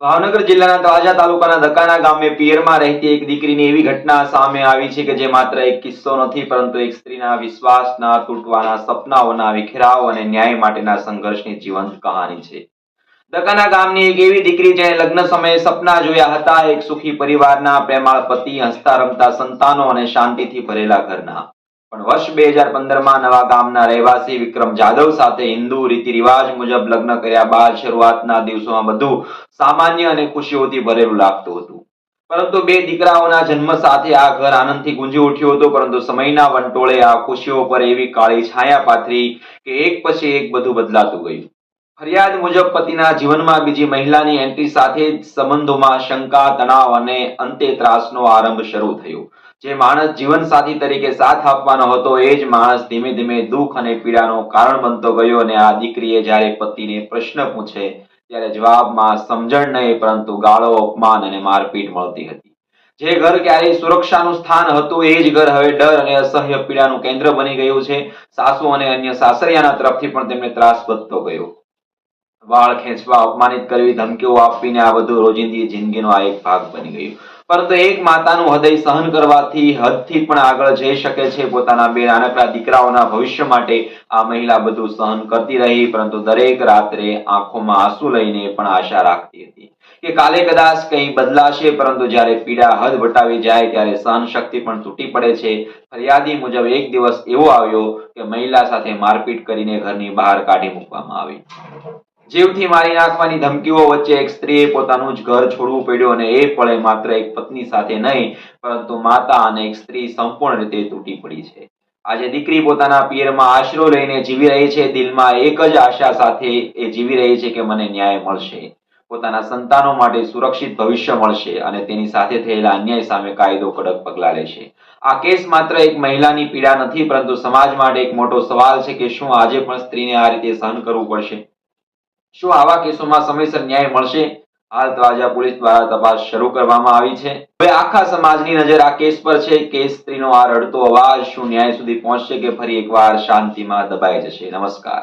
ભાવનગર જિલ્લાના તળાજા તાલુકાના ધકાના ગામે પિયરમાં રહેતી એક દીકરીની એવી ઘટના સામે આવી છે કે જે માત્ર એક કિસ્સો નથી, પરંતુ એક સ્ત્રીના વિશ્વાસના તૂટવાના, સપનાઓના વિખેરાવ અને ન્યાય માટેના સંઘર્ષની જીવંત કહાની છે. ધકાના ગામની એક એવી દીકરી જેણે લગ્ન સમયે સપના જોયા હતા, એક સુખી પરિવારના, પ્રેમાળ પતિ, હસતા રમતા સંતાનો અને શાંતિથી ભરેલા ઘરના. પણ વર્ષ 2015માં નવા ગામના રહેવાસી વિક્રમ જાદવ સાથે હિન્દુ રીતિ રિવાજ મુજબ લગ્ન કર્યા બાદ શરૂઆતના દિવસોમાં બધું સામાન્ય અને ખુશીઓથી ભરેલું લાગતું હતું. પરંતુ બે દીકરાઓના જન્મ સાથે આ ઘર આનંદથી ગુંજી ઉઠ્યું હતું, પરંતુ સમયના વંટોળે આ ખુશીઓ પર એવી કાળી છાયા પાથરી કે એક પછી એક બધું બદલાતું ગયું. ફરિયાદ મુજબ પતિના જીવનમાં બીજી મહિલાની એન્ટ્રી સાથે જ સંબંધોમાં શંકા, તણાવ અને અંતે ત્રાસનો આરંભ શરૂ થયો. જે માણસ જીવનસાથી તરીકે સાથ આપવાનો હતો, એ જ માણસ ધીમે ધીમે દુઃખ અને પીડાનો કારણ બનતો ગયો. અને આ દીકરીએ જ્યારે પતિને પ્રશ્ન પૂછે ત્યારે જવાબમાં સમજણ નહીં, પરંતુ ગાળો, અપમાન અને મારપીટ મળતી હતી. જે ઘર ક્યારેય સુરક્ષાનું સ્થાન હતું, એ જ ઘર હવે ડર અને અસહ્ય પીડાનું કેન્દ્ર બની ગયું છે. સાસુ અને અન્ય સાસરિયાના તરફથી પણ તેમને ત્રાસ વધતો ગયો. વાળ ખેંચવા, અપમાનિત કરવી, ધમકીઓ આપવીને આ બધું રોજિંદી જિંદગીનો આ એક ભાગ બની ગયું. પરંતુ એક માતાનું હૃદય સહન કરવાથી હદથી પણ આગળ જઈ શકે છે. પોતાના બે નાનકડા દીકરાઓના ભવિષ્ય માટે આ મહિલા બધું સહન કરતી રહી, પરંતુ દરેક રાત્રે આંખોમાં આંસુ લઈને પણ આશા રાખતી હતી કે કાલે કદાચ કંઈ બદલાશે. પરંતુ જ્યારે પીડા હદ વટાવી જાય ત્યારે સહન શક્તિ પણ તૂટી પડે છે. ફરિયાદી મુજબ એક દિવસ એવો આવ્યો કે મહિલા સાથે મારપીટ કરીને ઘરની બહાર કાઢી મૂકવામાં આવી. જીવથી મારી નાખવાની ધમકીઓ વચ્ચે એક સ્ત્રીએ પોતાનું જ ઘર છોડવું પડ્યું, અને એ પળે માત્ર એક પત્ની સાથે નહીં, પરંતુ માતા અને એક સ્ત્રી સંપૂર્ણ રીતે તૂટી પડી છે. આજે દીકરી પોતાના પિયરમાં આશરો લઈને જીવી રહી છે. દિલમાં એક જ આશા સાથે એ જીવી રહી છે કે મને ન્યાય મળશે, પોતાના સંતાનો માટે સુરક્ષિત ભવિષ્ય મળશે અને તેની સાથે થયેલા અન્યાય સામે કાયદો કડક પગલાં લેશે. આ કેસ માત્ર એક મહિલાની પીડા નથી, પરંતુ સમાજ માટે એક મોટો સવાલ છે કે શું આજે પણ સ્ત્રીને આ રીતે સહન કરવું પડશે? શું આવા કેસોમાં સમયસર ન્યાય મળશે? હાલ તળાજા પોલીસ દ્વારા તપાસ શરૂ કરવામાં આવી છે. હવે આખા સમાજની નજર આ કેસ પર છે કે સ્ત્રીનો આ રડતો અવાજ શું ન્યાય સુધી પહોંચશે કે ફરી એકવાર શાંતિમાં દબાઈ જશે. નમસ્કાર.